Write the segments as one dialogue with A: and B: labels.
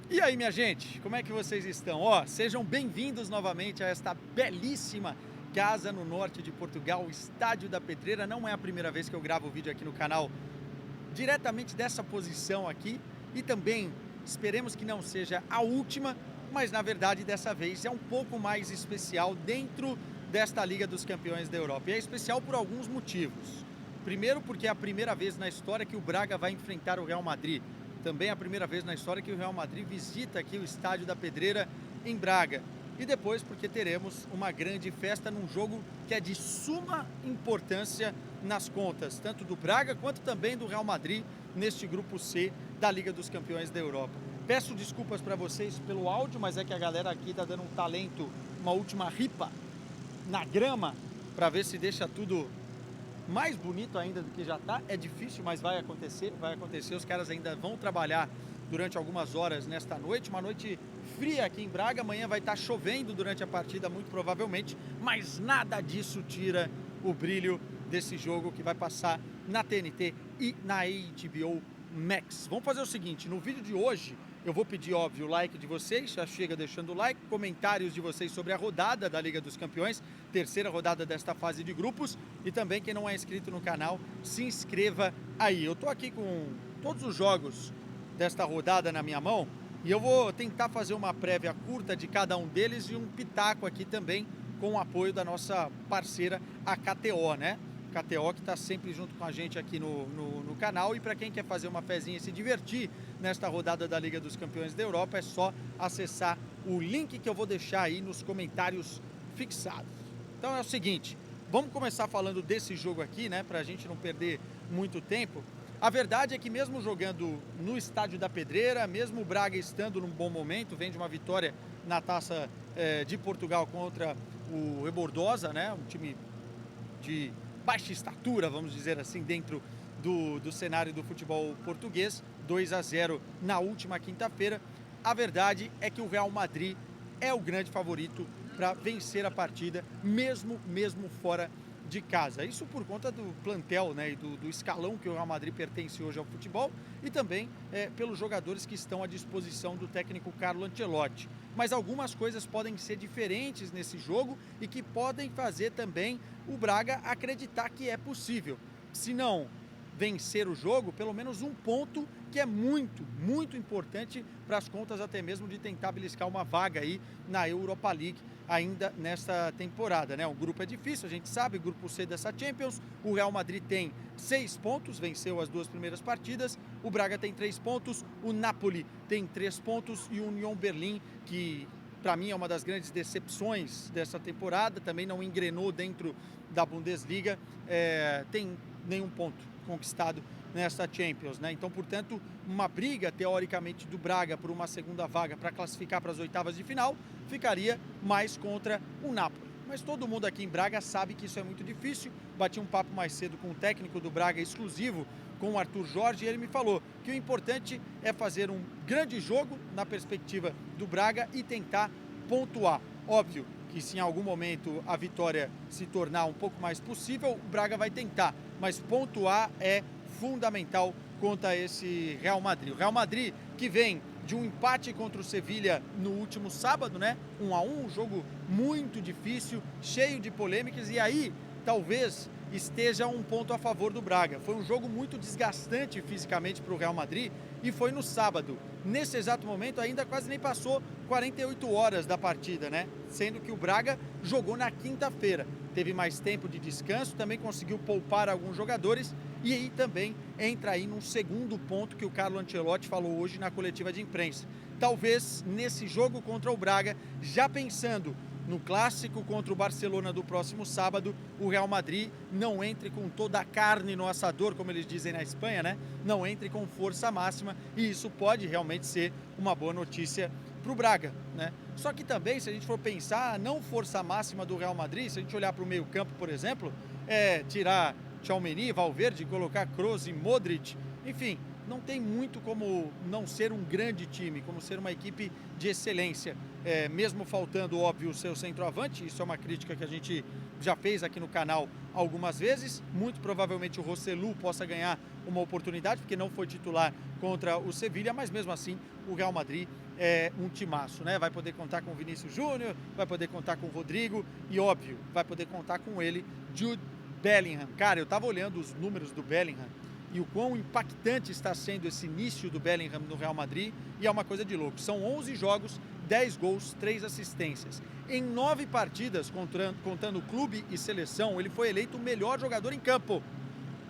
A: E aí, minha gente, como é que vocês estão? Sejam bem-vindos novamente a esta belíssima casa no norte de Portugal, o Estádio da Pedreira. Não é a primeira vez que eu gravo vídeo aqui no canal diretamente dessa posição aqui e também esperemos que não seja a última, mas na verdade dessa vez é um pouco mais especial dentro desta Liga dos Campeões da Europa. E é especial por alguns motivos. Primeiro, porque é a primeira vez na história que o Braga vai enfrentar o Real Madrid. Também é a primeira vez na história que o Real Madrid visita aqui o Estádio da Pedreira em Braga. E depois porque teremos uma grande festa num jogo que é de suma importância nas contas, tanto do Braga quanto também do Real Madrid, neste grupo C da Liga dos Campeões da Europa. Peço desculpas para vocês pelo áudio, mas é que a galera aqui está dando um talento, uma última ripa na grama, para ver se deixa tudo mais bonito ainda do que já está. É difícil, mas vai acontecer, os caras ainda vão trabalhar durante algumas horas nesta noite, uma noite fria aqui em Braga, amanhã vai estar chovendo durante a partida muito provavelmente, mas nada disso tira o brilho desse jogo que vai passar na TNT e na HBO Max. Vamos fazer o seguinte, no vídeo de hoje eu vou pedir, óbvio, o like de vocês, já chega deixando o like, comentários de vocês sobre a rodada da Liga dos Campeões, terceira rodada desta fase de grupos, e também quem não é inscrito no canal, se inscreva aí. Eu tô aqui com todos os jogos desta rodada na minha mão, e eu vou tentar fazer uma prévia curta de cada um deles e um pitaco aqui também com o apoio da nossa parceira, a KTO, né? KTO que está sempre junto com a gente aqui no canal, e para quem quer fazer uma fezinha e se divertir nesta rodada da Liga dos Campeões da Europa, é só acessar o link que eu vou deixar aí nos comentários fixados. Então é o seguinte, vamos começar falando desse jogo aqui, né, para a gente não perder muito tempo. A verdade é que mesmo jogando no Estádio da Pedreira, mesmo o Braga estando num bom momento, vem de uma vitória na Taça de Portugal contra o Rebordosa, né, um time de baixa estatura, vamos dizer assim, dentro do cenário do futebol português, 2-0 na última quinta-feira. A verdade é que o Real Madrid é o grande favorito para vencer a partida, mesmo fora de casa. Isso por conta do plantel, né, e do escalão que o Real Madrid pertence hoje ao futebol, e também pelos jogadores que estão à disposição do técnico Carlo Ancelotti. Mas algumas coisas podem ser diferentes nesse jogo e que podem fazer também o Braga acreditar que é possível. Se não vencer o jogo, pelo menos um ponto que é muito importante para as contas até mesmo de tentar beliscar uma vaga aí na Europa League ainda nesta temporada, né? O grupo é difícil, a gente sabe, grupo C dessa Champions, o Real Madrid tem 6 pontos, venceu as 2 primeiras partidas, o Braga tem 3 pontos, o Napoli tem 3 pontos e o Union Berlin, que para mim é uma das grandes decepções dessa temporada, também não engrenou dentro da Bundesliga, tem nenhum ponto conquistado nesta Champions, né? Então, portanto, uma briga teoricamente do Braga por uma segunda vaga para classificar para as oitavas de final ficaria mais contra o Napoli. Mas todo mundo aqui em Braga sabe que isso é muito difícil. Bati um papo mais cedo com o técnico do Braga exclusivo, com o Arthur Jorge, e ele me falou que o importante é fazer um grande jogo na perspectiva do Braga e tentar pontuar. Óbvio que se em algum momento a vitória se tornar um pouco mais possível, o Braga vai tentar, mas pontuar é fundamental contra esse Real Madrid. O Real Madrid que vem de um empate contra o Sevilha no último sábado, né? 1-1, um jogo muito difícil, cheio de polêmicas, e aí talvez esteja um ponto a favor do Braga. Foi um jogo muito desgastante fisicamente para o Real Madrid e foi no sábado. Nesse exato momento ainda quase nem passou 48 horas da partida, né? Sendo que o Braga jogou na quinta-feira. Teve mais tempo de descanso, também conseguiu poupar alguns jogadores, e aí também entra aí num segundo ponto que o Carlo Ancelotti falou hoje na coletiva de imprensa. Talvez nesse jogo contra o Braga, já pensando no clássico contra o Barcelona do próximo sábado, o Real Madrid não entre com toda a carne no assador, como eles dizem na Espanha, né? Não entre com força máxima, e isso pode realmente ser uma boa notícia para o Braga, né? Só que também, se a gente for pensar, não força máxima do Real Madrid, se a gente olhar para o meio campo, por exemplo, tirar Tchouaméni, Valverde, colocar Kroos e Modric, enfim, não tem muito como não ser um grande time, como ser uma equipe de excelência. Mesmo faltando, óbvio, o seu centroavante, isso é uma crítica que a gente já fez aqui no canal algumas vezes. Muito provavelmente o Rossellu possa ganhar uma oportunidade, porque não foi titular contra o Sevilha, mas mesmo assim o Real Madrid é um timaço, né? Vai poder contar com o Vinícius Júnior, vai poder contar com o Rodrigo e, óbvio, vai poder contar com ele, Jude Bellingham. Cara, eu tava olhando os números do Bellingham e o quão impactante está sendo esse início do Bellingham no Real Madrid, e é uma coisa de louco. São 11 jogos, 10 gols, 3 assistências. Em 9 partidas, contando clube e seleção, ele foi eleito o melhor jogador em campo.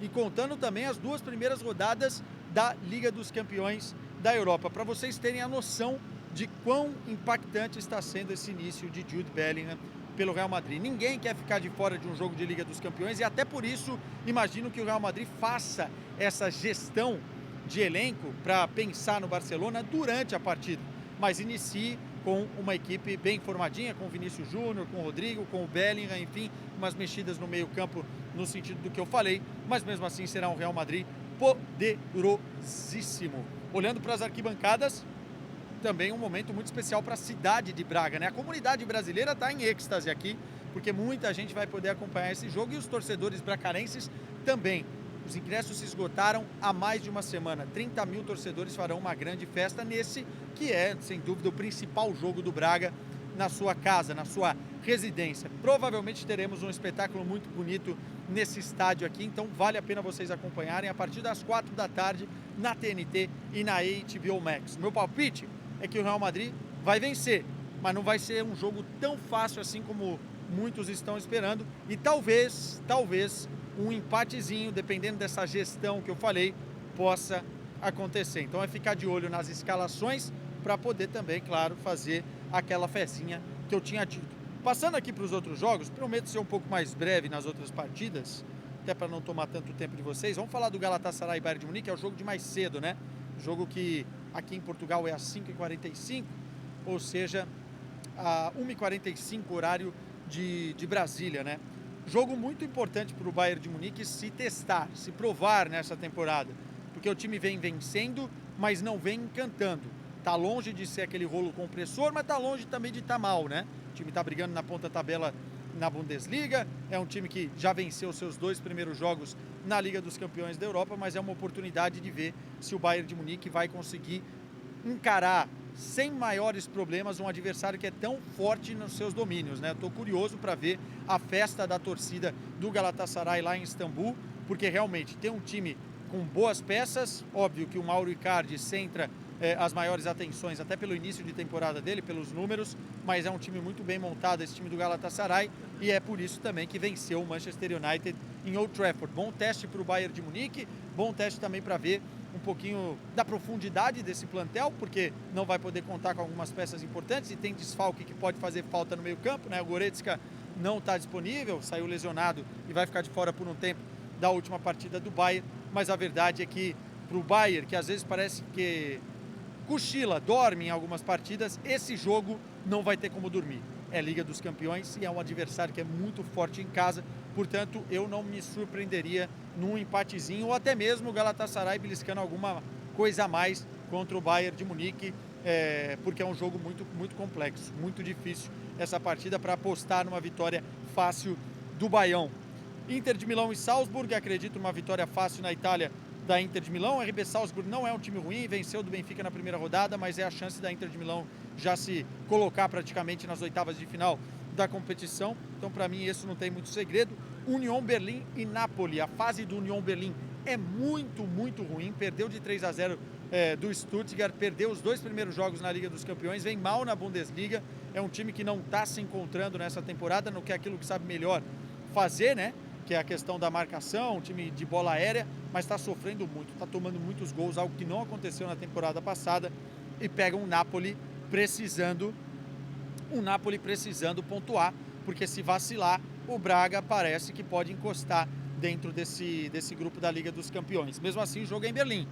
A: E contando também as 2 primeiras rodadas da Liga dos Campeões da Europa, para vocês terem a noção de quão impactante está sendo esse início de Jude Bellingham pelo Real Madrid. Ninguém quer ficar de fora de um jogo de Liga dos Campeões e até por isso imagino que o Real Madrid faça essa gestão de elenco para pensar no Barcelona durante a partida, mas inicie com uma equipe bem formadinha, com o Vinícius Júnior, com o Rodrigo, com o Bellingham, enfim, umas mexidas no meio campo no sentido do que eu falei, mas mesmo assim será um Real Madrid poderosíssimo. Olhando para as arquibancadas, também um momento muito especial para a cidade de Braga, né? A comunidade brasileira está em êxtase aqui, porque muita gente vai poder acompanhar esse jogo e os torcedores bracarenses também. Os ingressos se esgotaram há mais de uma semana. 30 mil torcedores farão uma grande festa nesse, que é, sem dúvida, o principal jogo do Braga na sua casa, na sua residência. Provavelmente teremos um espetáculo muito bonito nesse estádio aqui, então vale a pena vocês acompanharem a partir das 4 da tarde na TNT e na HBO Max. Meu palpite é que o Real Madrid vai vencer, mas não vai ser um jogo tão fácil assim como muitos estão esperando, e talvez um empatezinho, dependendo dessa gestão que eu falei, possa acontecer. Então é ficar de olho nas escalações para poder também, claro, fazer aquela fezinha que eu tinha dito. Passando aqui para os outros jogos, prometo ser um pouco mais breve nas outras partidas, até para não tomar tanto tempo de vocês. Vamos falar do Galatasaray e Bayern de Munique, é o jogo de mais cedo, né? Jogo que aqui em Portugal é às 5h45, ou seja, a 1h45 horário de Brasília, né? Jogo muito importante para o Bayern de Munique se testar, se provar nessa temporada, porque o time vem vencendo, mas não vem encantando. Tá longe de ser aquele rolo compressor, mas tá longe também de estar mal, né? O time tá brigando na ponta tabela na Bundesliga, é um time que já venceu seus 2 primeiros jogos na Liga dos Campeões da Europa, mas é uma oportunidade de ver se o Bayern de Munique vai conseguir encarar sem maiores problemas um adversário que é tão forte nos seus domínios, né? Estou curioso para ver a festa da torcida do Galatasaray lá em Istambul, porque realmente tem um time com boas peças, óbvio que o Mauro Icardi centra as maiores atenções até pelo início de temporada dele, pelos números, mas é um time muito bem montado, esse time do Galatasaray, e é por isso também que venceu o Manchester United em Old Trafford. Bom teste para o Bayern de Munique, bom teste também para ver um pouquinho da profundidade desse plantel, porque não vai poder contar com algumas peças importantes e tem desfalque que pode fazer falta no meio campo, né? O Goretzka não está disponível, saiu lesionado e vai ficar de fora por um tempo da última partida do Bayern, mas a verdade é que para o Bayern, que às vezes parece que cochila, dorme em algumas partidas, esse jogo não vai ter como dormir. É Liga dos Campeões e é um adversário que é muito forte em casa, portanto eu não me surpreenderia num empatezinho ou até mesmo o Galatasaray beliscando alguma coisa a mais contra o Bayern de Munique, porque é um jogo muito, muito complexo, muito difícil essa partida para apostar numa vitória fácil do Baião. Inter de Milão e Salzburg, acredito numa vitória fácil na Itália da Inter de Milão. A RB Salzburg não é um time ruim, venceu do Benfica na primeira rodada, mas é a chance da Inter de Milão já se colocar praticamente nas oitavas de final da competição. Então, para mim, isso não tem muito segredo. Union Berlim e Napoli. A fase do Union Berlim é muito, muito ruim. Perdeu de 3-0 do Stuttgart, perdeu os 2 primeiros jogos na Liga dos Campeões, vem mal na Bundesliga. É um time que não está se encontrando nessa temporada, no que é aquilo que sabe melhor fazer, né? Que é a questão da marcação, um time de bola aérea, mas está sofrendo muito, está tomando muitos gols, algo que não aconteceu na temporada passada, e pega um Napoli precisando pontuar, porque se vacilar, o Braga parece que pode encostar dentro desse grupo da Liga dos Campeões. Mesmo assim, o jogo é em Berlim.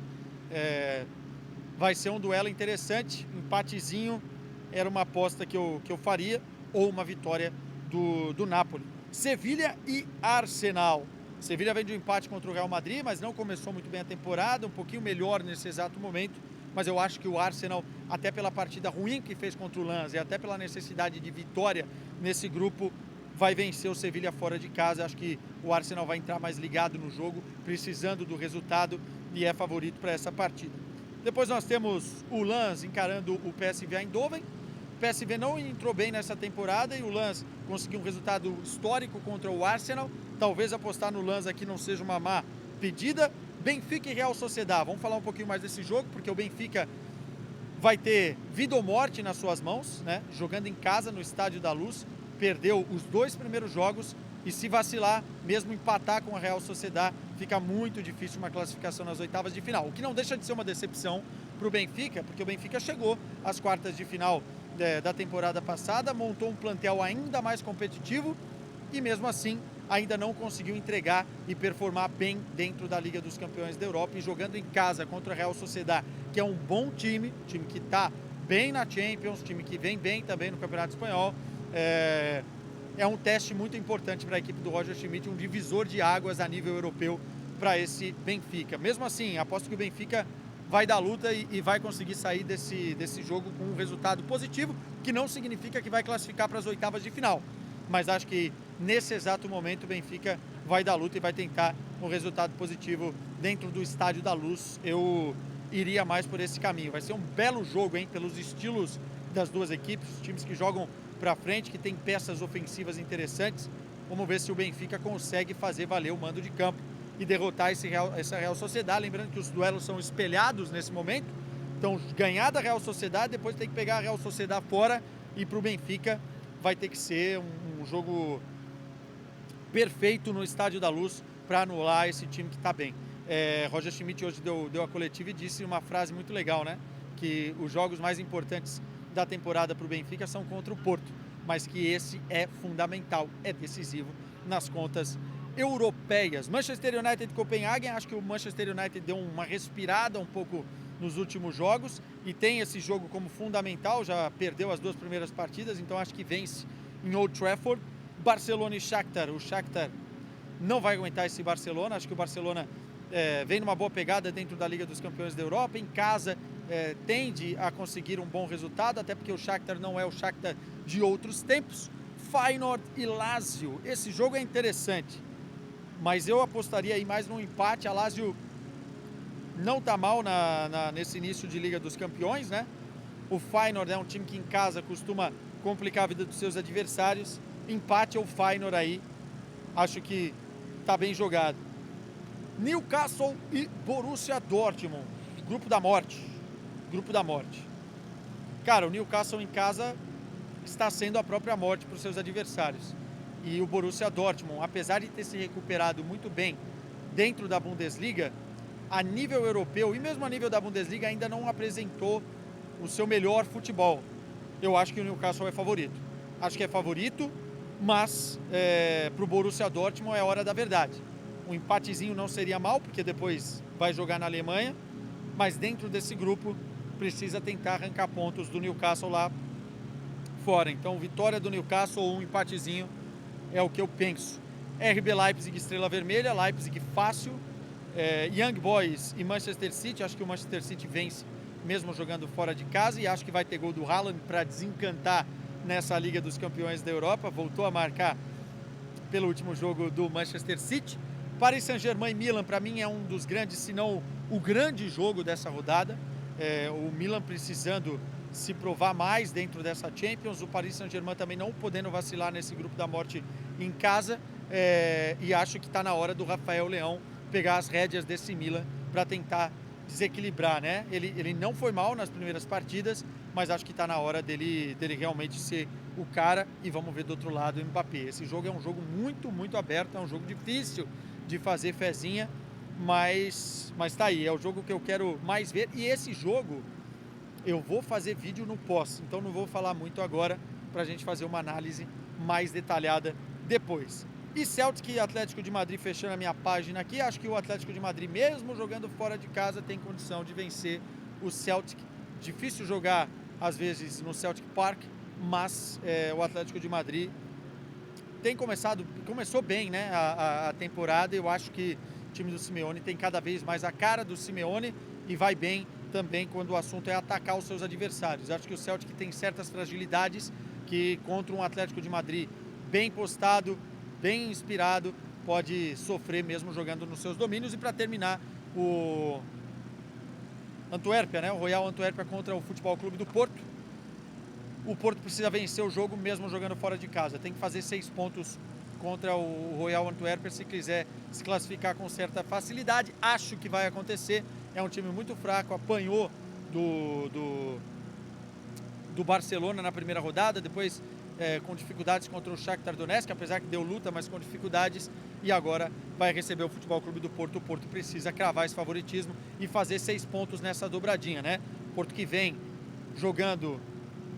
A: Vai ser um duelo interessante, empatezinho, era uma aposta que eu faria, ou uma vitória do Napoli. Sevilha e Arsenal. Sevilha vem de um empate contra o Real Madrid, mas não começou muito bem a temporada, um pouquinho melhor nesse exato momento, mas eu acho que o Arsenal, até pela partida ruim que fez contra o Lens e até pela necessidade de vitória nesse grupo, vai vencer o Sevilha fora de casa. Acho que o Arsenal vai entrar mais ligado no jogo, precisando do resultado, e é favorito para essa partida. Depois nós temos o Lens encarando o PSV Eindhoven. O PSV não entrou bem nessa temporada e o Lens conseguiu um resultado histórico contra o Arsenal. Talvez apostar no Lens aqui não seja uma má pedida. Benfica e Real Sociedad. Vamos falar um pouquinho mais desse jogo, porque o Benfica vai ter vida ou morte nas suas mãos, né? Jogando em casa no Estádio da Luz. Perdeu os 2 primeiros jogos e se vacilar, mesmo empatar com a Real Sociedad, fica muito difícil uma classificação nas oitavas de final. O que não deixa de ser uma decepção para o Benfica, porque o Benfica chegou às quartas de final da temporada passada, montou um plantel ainda mais competitivo e mesmo assim ainda não conseguiu entregar e performar bem dentro da Liga dos Campeões da Europa, e jogando em casa contra a Real Sociedad, que é um bom time que está bem na Champions, time que vem bem também no Campeonato Espanhol. É um teste muito importante para a equipe do Roger Schmidt, um divisor de águas a nível europeu para esse Benfica. Mesmo assim, aposto que o Benfica vai dar luta e vai conseguir sair desse jogo com um resultado positivo, que não significa que vai classificar para as oitavas de final. Mas acho que nesse exato momento o Benfica vai dar luta e vai tentar um resultado positivo dentro do Estádio da Luz. Eu iria mais por esse caminho. Vai ser um belo jogo, hein, pelos estilos das duas equipes, times que jogam para frente, que tem peças ofensivas interessantes. Vamos ver se o Benfica consegue fazer valer o mando de campo e derrotar essa Real Sociedad. Lembrando que os duelos são espelhados nesse momento. Então, ganhar da Real Sociedad, depois tem que pegar a Real Sociedad fora, e para o Benfica vai ter que ser um jogo perfeito no Estádio da Luz para anular esse time que está bem. Roger Schmidt hoje deu a coletiva e disse uma frase muito legal, né? Que os jogos mais importantes da temporada para o Benfica são contra o Porto, mas que esse é fundamental, é decisivo nas contas europeias. Manchester United e Copenhagen, acho que o Manchester United deu uma respirada um pouco nos últimos jogos e tem esse jogo como fundamental, já perdeu as 2 primeiras partidas, então acho que vence em Old Trafford. Barcelona e Shakhtar, o Shakhtar não vai aguentar esse Barcelona, acho que o Barcelona vem numa boa pegada dentro da Liga dos Campeões da Europa, em casa tende a conseguir um bom resultado, até porque o Shakhtar não é o Shakhtar de outros tempos. Feyenoord e Lazio, esse jogo é interessante, mas eu apostaria aí mais num empate. A Lazio não está mal nesse início de Liga dos Campeões, né? O Feyenoord é um time que em casa costuma complicar a vida dos seus adversários. Empate ou Feyenoord aí, acho que está bem jogado. Newcastle e Borussia Dortmund, grupo da morte. Grupo da morte. Cara, o Newcastle em casa está sendo a própria morte para os seus adversários. E o Borussia Dortmund, apesar de ter se recuperado muito bem dentro da Bundesliga, a nível europeu e mesmo a nível da Bundesliga ainda não apresentou o seu melhor futebol. Eu acho que o Newcastle é favorito. Acho que é favorito, mas para o Borussia Dortmund é hora da verdade. Um empatezinho não seria mal, porque depois vai jogar na Alemanha, mas dentro desse grupo precisa tentar arrancar pontos do Newcastle lá fora. Então, vitória do Newcastle ou um empatezinho é o que eu penso. RB Leipzig, Estrela Vermelha, Leipzig fácil. Young Boys e Manchester City, acho que o Manchester City vence mesmo jogando fora de casa, e acho que vai ter gol do Haaland para desencantar nessa Liga dos Campeões da Europa. Voltou a marcar pelo último jogo do Manchester City. Paris Saint-Germain e Milan, para mim, é um dos grandes, se não o grande jogo dessa rodada. O Milan precisando se provar mais dentro dessa Champions, o Paris Saint-Germain também não podendo vacilar nesse grupo da morte em casa, e acho que está na hora do Rafael Leão pegar as rédeas desse Milan para tentar desequilibrar, né? Ele não foi mal nas primeiras partidas, mas acho que está na hora dele realmente ser o cara. E vamos ver do outro lado o Mbappé. Esse jogo é um jogo muito, muito aberto, é um jogo difícil de fazer fezinha, mas tá aí, é o jogo que eu quero mais ver. E esse jogo eu vou fazer vídeo no pós, então não vou falar muito agora, para a gente fazer uma análise mais detalhada depois. E Celtic e Atlético de Madrid, fechando a minha página aqui, acho que o Atlético de Madrid, mesmo jogando fora de casa, tem condição de vencer o Celtic. Difícil jogar, às vezes, no Celtic Park, mas o Atlético de Madrid começou bem, né, a temporada. Eu acho que o time do Simeone tem cada vez mais a cara do Simeone e vai bem também quando o assunto é atacar os seus adversários. Eu acho que o Celtic tem certas fragilidades que contra um Atlético de Madrid bem postado, bem inspirado, pode sofrer mesmo jogando nos seus domínios. E para terminar, o Antuérpia, né, o Royal Antuérpia contra o Futebol Clube do Porto. O Porto precisa vencer o jogo mesmo jogando fora de casa. Tem que fazer 6 pontos contra o Royal Antuérpia se quiser se classificar com certa facilidade. Acho que vai acontecer. É um time muito fraco, apanhou do Barcelona na primeira rodada, depois com dificuldades contra o Shakhtar Donetsk, apesar que deu luta, mas com dificuldades, e agora vai receber o Futebol Clube do Porto. O Porto precisa cravar esse favoritismo e fazer 6 pontos nessa dobradinha, né? Porto que vem jogando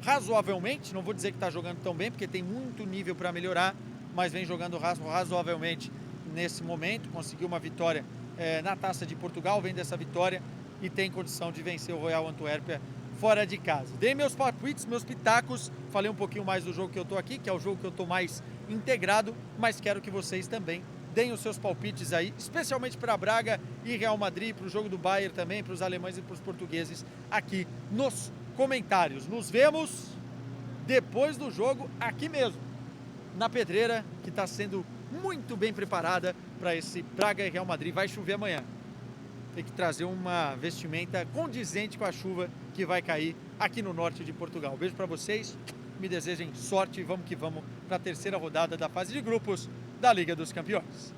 A: razoavelmente, não vou dizer que está jogando tão bem, porque tem muito nível para melhorar, mas vem jogando razoavelmente nesse momento, conseguiu uma vitória na Taça de Portugal, vem dessa vitória e tem condição de vencer o Royal Antuérpia fora de casa. Dei meus palpites, meus pitacos, falei um pouquinho mais do jogo que eu tô aqui, que é o jogo que eu tô mais integrado, mas quero que vocês também deem os seus palpites aí, especialmente para Braga e Real Madrid, para o jogo do Bayern também, para os alemães e para os portugueses aqui nos comentários. Nos vemos depois do jogo aqui mesmo, na pedreira, que está sendo muito bem preparada para esse Braga e Real Madrid. Vai chover amanhã. Tem que trazer uma vestimenta condizente com a chuva que vai cair aqui no norte de Portugal. Beijo para vocês, me desejem sorte e vamos que vamos para a terceira rodada da fase de grupos da Liga dos Campeões.